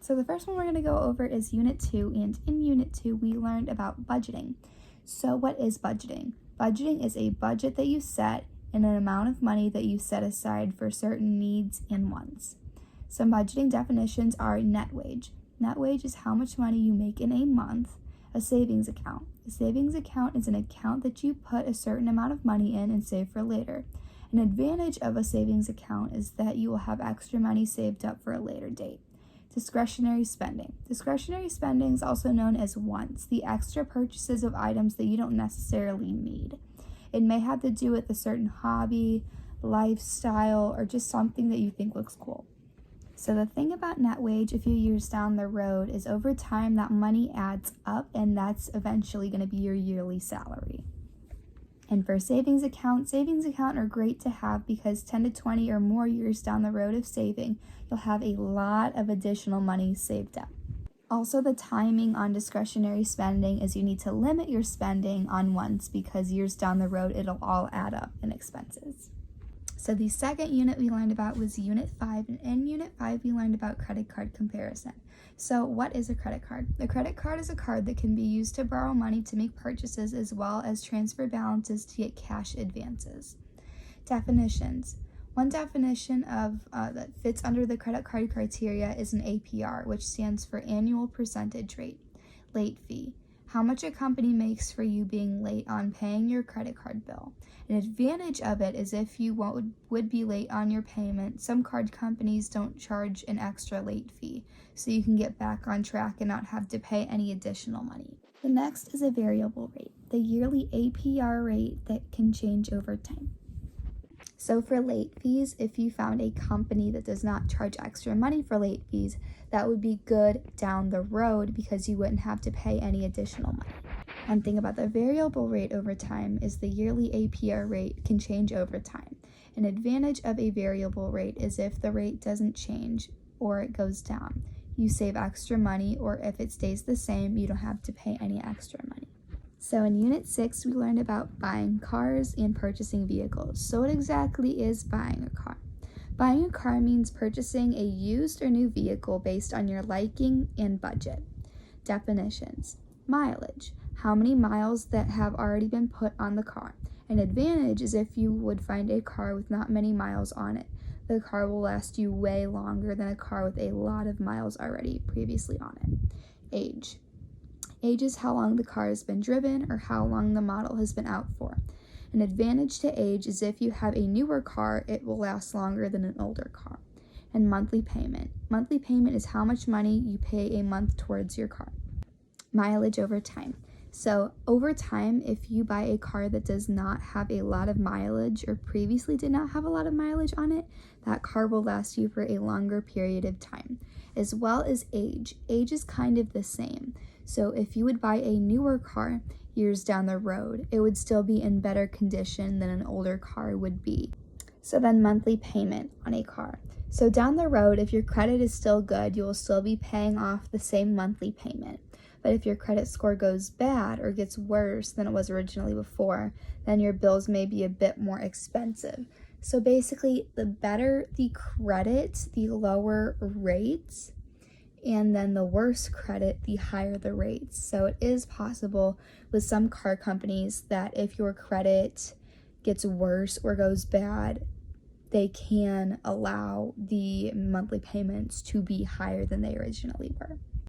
So the first one we're going to go over is Unit 2, and in Unit 2 we learned about budgeting. So what is budgeting? Budgeting is a budget that you set and an amount of money that you set aside for certain needs and wants. Some budgeting definitions are net wage. Net wage is how much money you make in a month. A savings account. A savings account is an account that you put a certain amount of money in and save for later. An advantage of a savings account is that you will have extra money saved up for a later date. Discretionary spending. Discretionary spending is also known as wants, the extra purchases of items that you don't necessarily need. It may have to do with a certain hobby, lifestyle, or just something that you think looks cool. So the thing about net wage a few years down the road is over time that money adds up, and that's eventually going to be your yearly salary. And for savings accounts are great to have because 10 to 20 or more years down the road of saving, you'll have a lot of additional money saved up. Also, the timing on discretionary spending is you need to limit your spending on wants because years down the road, it'll all add up in expenses. So the second unit we learned about was Unit 5, and in Unit 5 we learned about credit card comparison. So what is a credit card? A credit card is a card that can be used to borrow money to make purchases as well as transfer balances to get cash advances. Definitions. One definition of that fits under the credit card criteria is an APR, which stands for annual percentage rate. Late fee. How much a company makes for you being late on paying your credit card bill. An advantage of it is if you would be late on your payment, some card companies don't charge an extra late fee, so you can get back on track and not have to pay any additional money. The next is a variable rate, the yearly APR rate that can change over time. So for late fees, if you found a company that does not charge extra money for late fees, that would be good down the road because you wouldn't have to pay any additional money. One thing about the variable rate over time is the yearly APR rate can change over time. An advantage of a variable rate is if the rate doesn't change or it goes down. You save extra money, or if it stays the same, you don't have to pay any extra money. So in Unit 6, we learned about buying cars and purchasing vehicles. So what exactly is buying a car? Buying a car means purchasing a used or new vehicle based on your liking and budget. Definitions. Mileage. How many miles that have already been put on the car. An advantage is if you would find a car with not many miles on it. The car will last you way longer than a car with a lot of miles already previously on it. Age. Age is how long the car has been driven or how long the model has been out for. An advantage to age is if you have a newer car, it will last longer than an older car. And monthly payment. Monthly payment is how much money you pay a month towards your car. Mileage over time. So over time, if you buy a car that does not have a lot of mileage or previously did not have a lot of mileage on it, that car will last you for a longer period of time. As well as age. Age is kind of the same. So if you would buy a newer car years down the road, it would still be in better condition than an older car would be. So then monthly payment on a car. So down the road, if your credit is still good, you will still be paying off the same monthly payment. But if your credit score goes bad or gets worse than it was originally before, then your bills may be a bit more expensive. So basically, the better the credit, the lower rates, and then the worse credit, the higher the rates. So it is possible with some car companies that if your credit gets worse or goes bad, they can allow the monthly payments to be higher than they originally were.